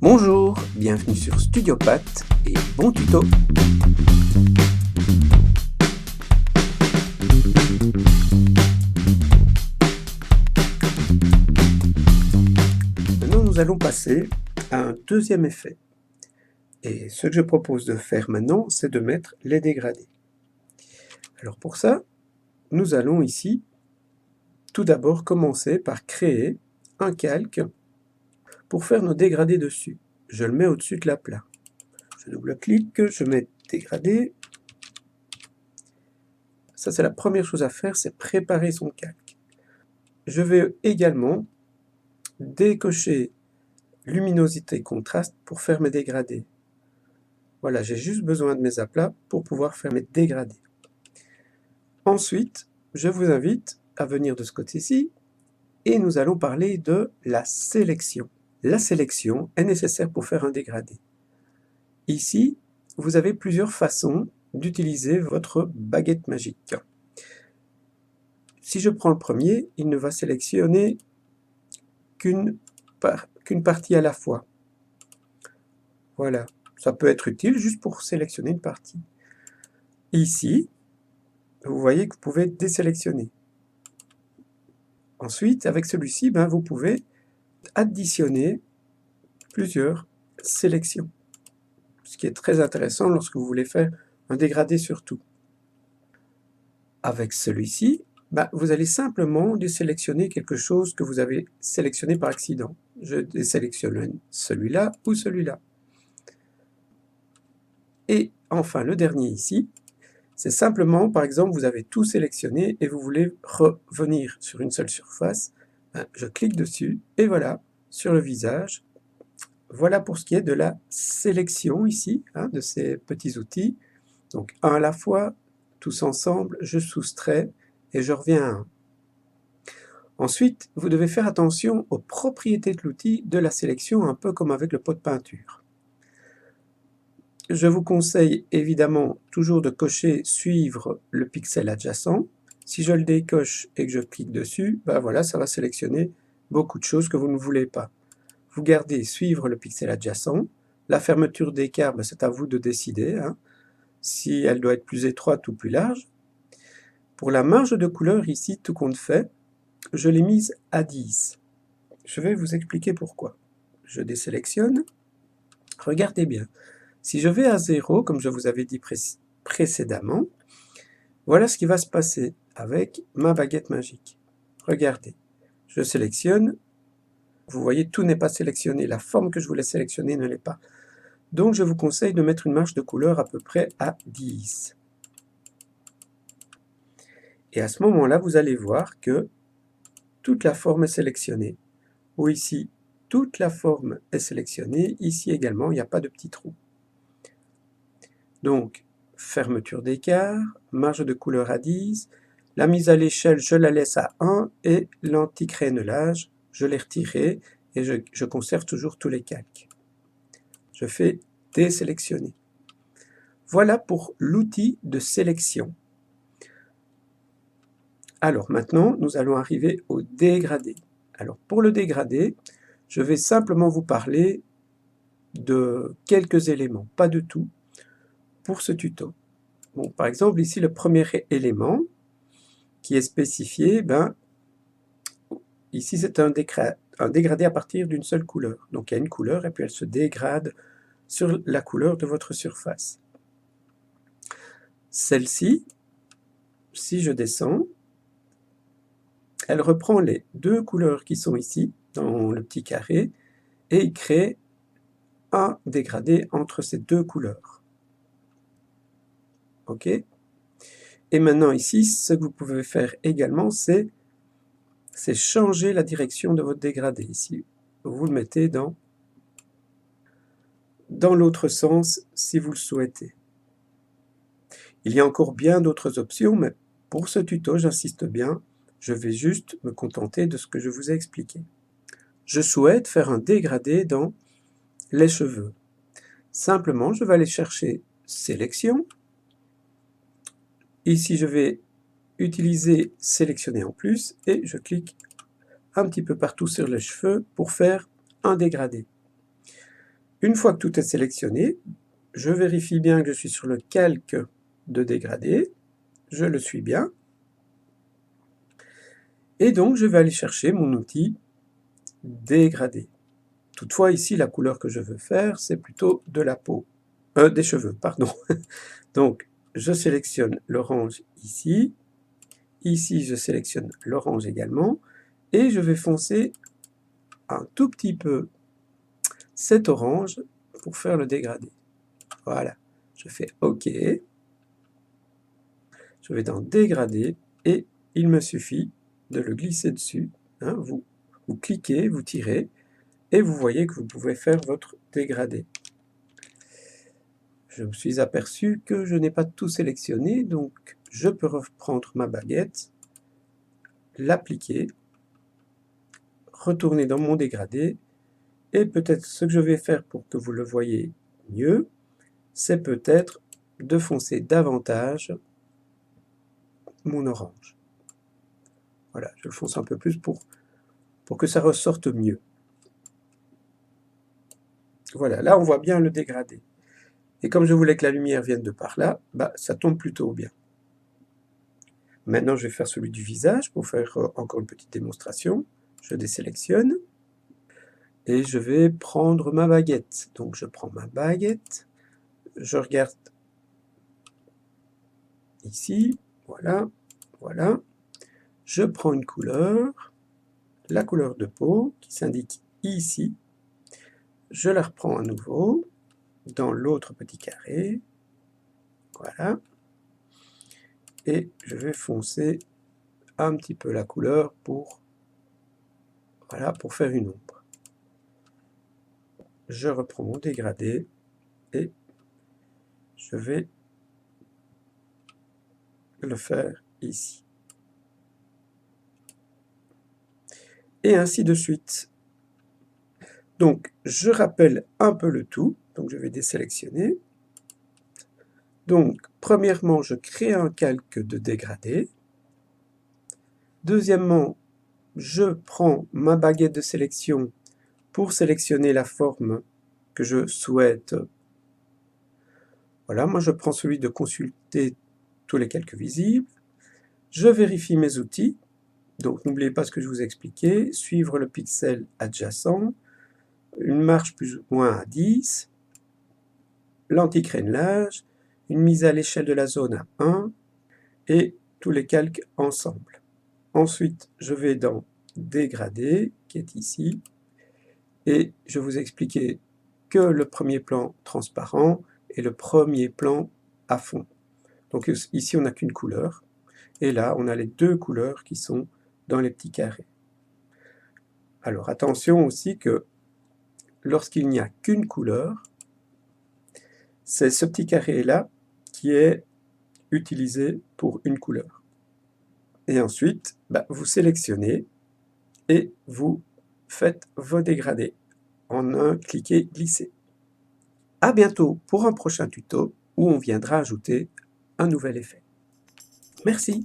Bonjour, bienvenue sur Studiopath et bon tuto. Maintenant nous allons passer à un deuxième effet. Et ce que je propose de faire maintenant, c'est de mettre les dégradés. Alors pour ça, nous allons ici tout d'abord commencer par créer un calque pour faire nos dégradés dessus. Je le mets au-dessus de l'aplat. Je double-clique, je mets dégradé. Ça, c'est la première chose à faire, c'est préparer son calque. Je vais également décocher luminosité contraste pour faire mes dégradés. Voilà, j'ai juste besoin de mes aplats pour pouvoir faire mes dégradés. Ensuite, je vous invite à venir de ce côté-ci et nous allons parler de la sélection. La sélection est nécessaire pour faire un dégradé. Ici, vous avez plusieurs façons d'utiliser votre baguette magique. Si je prends le premier, il ne va sélectionner qu'une partie à la fois. Voilà, ça peut être utile juste pour sélectionner une partie. Ici, vous voyez que vous pouvez désélectionner. Ensuite, avec celui-ci, vous pouvez additionner plusieurs sélections, ce qui est très intéressant lorsque vous voulez faire un dégradé sur tout. Avec celui-ci, vous allez simplement désélectionner quelque chose que vous avez sélectionné par accident. Je désélectionne celui-là ou celui-là. Et enfin, le dernier ici, c'est simplement, par exemple, vous avez tout sélectionné et vous voulez revenir sur une seule surface. Je clique dessus et voilà, sur le visage. Voilà pour ce qui est de la sélection ici, de ces petits outils. Donc, un à la fois, tous ensemble, je soustrais et je reviens à un. Ensuite, vous devez faire attention aux propriétés de l'outil de la sélection, un peu comme avec le pot de peinture. Je vous conseille évidemment toujours de cocher « Suivre le pixel adjacent ». Si je le décoche et que je clique dessus, voilà, ça va sélectionner beaucoup de choses que vous ne voulez pas. Vous gardez « Suivre le pixel adjacent ». La fermeture d'écart, c'est à vous de décider, si elle doit être plus étroite ou plus large. Pour la marge de couleur, ici, tout compte fait, je l'ai mise à 10. Je vais vous expliquer pourquoi. Je désélectionne. Regardez bien. Si je vais à 0, comme je vous avais dit précédemment, voilà ce qui va se passer avec ma baguette magique. Regardez, je sélectionne, vous voyez, tout n'est pas sélectionné, la forme que je voulais sélectionner ne l'est pas. Donc je vous conseille de mettre une marge de couleur à peu près à 10. Et à ce moment-là, vous allez voir que toute la forme est sélectionnée. Ou ici, toute la forme est sélectionnée, ici également, il n'y a pas de petit trou. Donc, fermeture d'écart, marge de couleur à 10, la mise à l'échelle, je la laisse à 1 et l'anti-crénelage, je l'ai retiré et je conserve toujours tous les calques. Je fais désélectionner. Voilà pour l'outil de sélection. Alors maintenant, nous allons arriver au dégradé. Alors pour le dégradé, je vais simplement vous parler de quelques éléments, pas de tout, pour ce tuto. Bon, par exemple, ici, le premier élément qui est spécifié, ici, c'est un dégradé à partir d'une seule couleur. Donc, il y a une couleur et puis elle se dégrade sur la couleur de votre surface. Celle-ci, si je descends, elle reprend les deux couleurs qui sont ici, dans le petit carré, et il crée un dégradé entre ces deux couleurs. OK ? Et maintenant ici, ce que vous pouvez faire également, c'est changer la direction de votre dégradé. Ici, vous le mettez dans l'autre sens si vous le souhaitez. Il y a encore bien d'autres options, mais pour ce tuto, j'insiste bien, je vais juste me contenter de ce que je vous ai expliqué. Je souhaite faire un dégradé dans les cheveux. Simplement, je vais aller chercher Sélection. Ici, je vais utiliser Sélectionner en plus et je clique un petit peu partout sur les cheveux pour faire un dégradé. Une fois que tout est sélectionné, je vérifie bien que je suis sur le calque de dégradé, je le suis bien, et donc je vais aller chercher mon outil dégradé. Toutefois, ici, la couleur que je veux faire, c'est plutôt de la peau, des cheveux, pardon. Donc, je sélectionne l'orange ici, ici je sélectionne l'orange également, et je vais foncer un tout petit peu cet orange pour faire le dégradé. Voilà, je fais OK, je vais dans dégradé, et il me suffit de le glisser dessus, hein, vous cliquez, vous tirez, et vous voyez que vous pouvez faire votre dégradé. Je me suis aperçu que je n'ai pas tout sélectionné, donc je peux reprendre ma baguette, l'appliquer, retourner dans mon dégradé, et peut-être ce que je vais faire pour que vous le voyez mieux, c'est peut-être de foncer davantage mon orange. Voilà, je le fonce un peu plus pour que ça ressorte mieux. Voilà, là on voit bien le dégradé. Et comme je voulais que la lumière vienne de par là, bah, ça tombe plutôt bien. Maintenant je vais faire celui du visage pour faire encore une petite démonstration. Je désélectionne et je vais prendre ma baguette. Donc je prends ma baguette, je regarde ici, voilà, voilà. Je prends une couleur, la couleur de peau qui s'indique ici. Je la reprends à nouveau dans l'autre petit carré, voilà. Et je vais foncer un petit peu la couleur pour, voilà, pour faire une ombre. Je reprends mon dégradé et je vais le faire ici. Et ainsi de suite. Donc, je rappelle un peu le tout. Donc, je vais désélectionner. Donc, premièrement, je crée un calque de dégradé. Deuxièmement, je prends ma baguette de sélection pour sélectionner la forme que je souhaite. Voilà, moi je prends celui de consulter tous les calques visibles. Je vérifie mes outils. Donc, n'oubliez pas ce que je vous ai expliqué. Suivre le pixel adjacent. Une marche plus ou moins à 10. L'anti-crénelage. Une mise à l'échelle de la zone à 1. Et tous les calques ensemble. Ensuite, je vais dans Dégradé, qui est ici, et je vous ai expliqué que le premier plan transparent et le premier plan à fond. Donc ici, on n'a qu'une couleur, et là, on a les deux couleurs qui sont dans les petits carrés. Alors attention aussi que lorsqu'il n'y a qu'une couleur, c'est ce petit carré-là qui est utilisé pour une couleur. Et ensuite, vous sélectionnez et vous faites vos dégradés en un cliquet glissé. À bientôt pour un prochain tuto où on viendra ajouter un nouvel effet. Merci.